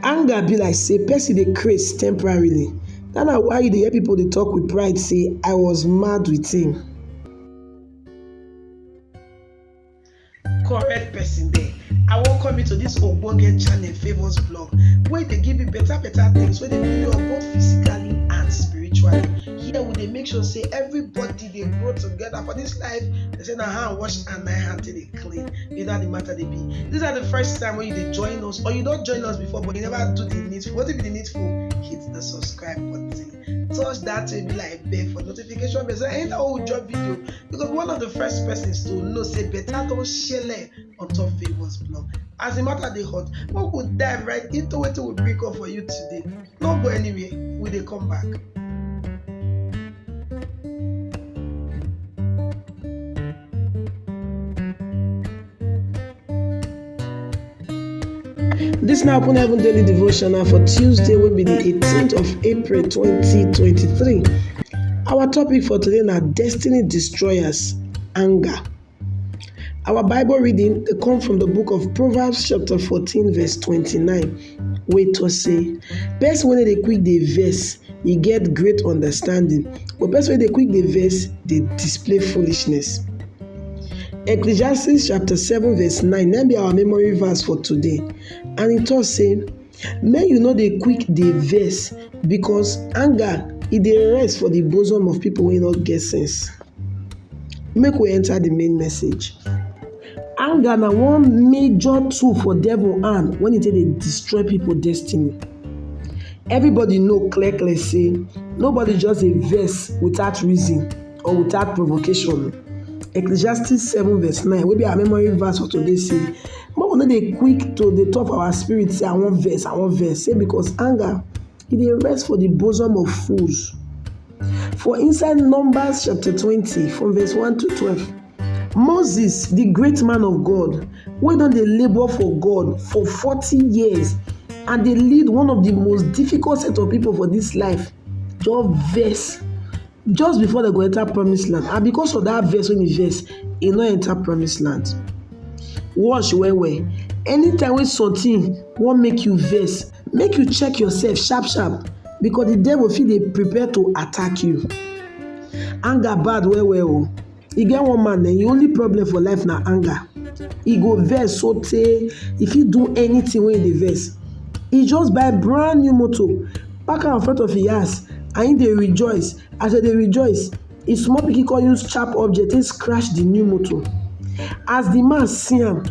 Anger be like say person dey craze temporarily. Dat na why you dey hear people dey talk with pride say I was mad with him. Correct person there. I welcome you to this ogbonge channel Favours Blog, where they give you better things, where they build you up both physically and spiritually. Here we dey make sure say everybody dey grow together for this life. They say na hand wash and my hand till dey clean. Either the matter they be. This is the first time when you dey join us, or you don't join us before, but you never do the needful. What if the needful? Hit the subscribe button. Touch that will be like bell for notification bell. So anytime we drop video, because one of the first persons to know say better don't share on top Favours Blog. As the matter they hot, we could dive right into what we bring up for you today. Don't go anywhere. We dey come back. This now Open Heaven Daily Devotional for Tuesday will be the 18th of April 2023. Our topic for today is Destiny Destroyers, Anger. Our Bible reading comes from the book of Proverbs chapter 14 verse 29. Where to say, person when they quick the verse, he get great understanding. But person when they quick the verse, they display foolishness. Ecclesiastes chapter 7 verse 9, that be our memory verse for today. And it does say, may you know the quick the verse, because anger it dey rest for the bosom of people who not get sense. Make we enter the main message. Anger na one major tool for devil hand when it dey destroy people destiny. Everybody know clearly say nobody just a verse without reason or without provocation. Ecclesiastes 7 verse 9 will be our memory verse for today say, but we no dey quick to the top of our spirit say I want verse. Say because anger it dey rest for the bosom of fools. For inside Numbers chapter 20 from verse 1 to 12, Moses, the great man of God, wey don dey labor for God for 40 years and dey lead one of the most difficult set of people for this life, just verse just before they go enter promised land. And because of that verse when he verse, he no enter promised land. Watch well. Anytime when something won't make you verse, make you check yourself sharp, because the devil feel they prepare to attack you. Anger bad well. You get one man, then your only problem for life now anger. He go verse so tey if he do anything when he verse, he just buy brand new motor, park am in front of his house, and he dey rejoice. As they rejoice, his small pikin come use sharp object and scratch the new motor. As the man see am,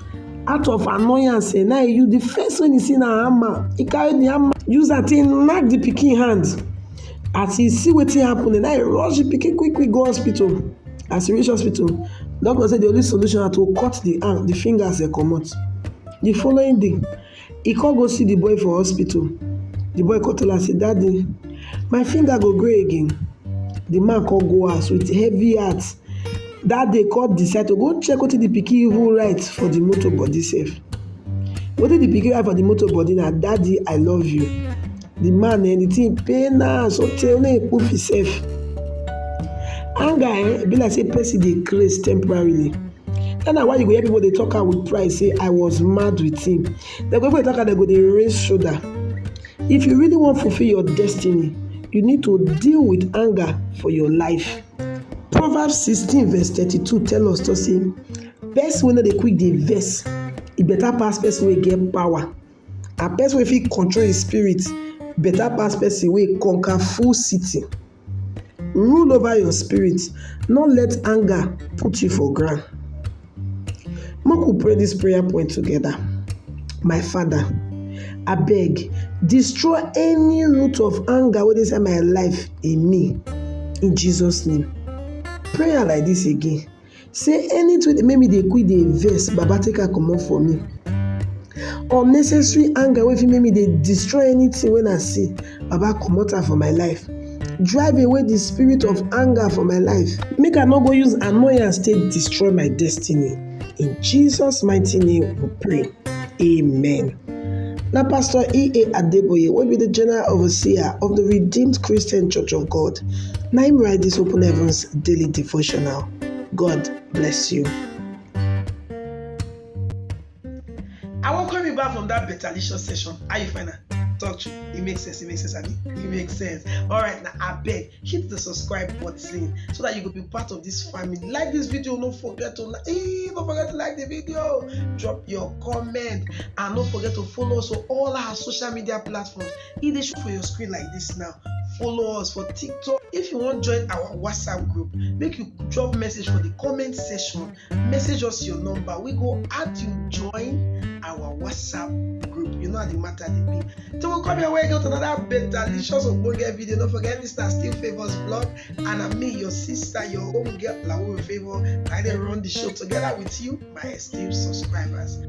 out of annoyance, now you the first one he see na hammer. He carry the hammer, use that thing knack the pikin hand. As he see wetin happen, now he rush the pikin quick go hospital. As he reach hospital, doctor say the only solution na to cut the hand, the fingers they comot. The following day, he come go see the boy for hospital. The boy come tell am say, daddy, my finger go grow again. The man come go house with heavy heart. That day come decide to go check wetin the pikin even write for the motor body sef. Wetin the pikin write for the motor body na, daddy I love you. The man the thing pain am so tey only he poof himself. Anger be like say person dey craze temporarily. That's why you go hear people dey talk am with pride say I was mad with him. They go talk am, they go dey raise shoulder. If you really want to fulfill your destiny, you need to deal with anger for your life. Proverbs 16 verse 32 tell us to say, person wey no dey quick dey vex, e better pass person wey get power. And person wey fit control his spirit better pass person wey conquer full city. Rule over your spirit, not let anger put you for ground. Make we pray this prayer point together. My Father, abeg, destroy any root of anger wey dey inside my life in me, in Jesus name. Prayer like this again. Say anything that make me dey quick dey vex, Baba take am comot for me. Unnecessary anger wey fit make me dey destroy anything when I see, Baba comot am for my life. Drive away the spirit of anger from my life. Make I no go use annoyance to destroy my destiny. In Jesus' mighty name we pray. Amen. Now, Pastor E.A. Adeboye will be the General Overseer of the Redeemed Christian Church of God. Now him write this Open Heavens Daily Devotional. God bless you. I welcome you back from that betalicious session. How you find that? Talk to it makes sense. Abi? It makes sense. All right, now I beg, hit the subscribe button so that you will be part of this family. Like this video, don't forget to like the video. Drop your comment and don't forget to follow us on all our social media platforms. It is for your screen like this now. Follow us for TikTok. If you want to join our WhatsApp group, make you drop message for the comment section. Message us your number. We go add you join our WhatsApp group. You know how the matter they be. So we'll come your way, go to another delicious Ogbonge video. Don't forget, Mr. Still Favors Vlog, and I'm me, your sister, your own girl, Lawo Favor. I then run the show together with you, my esteemed subscribers.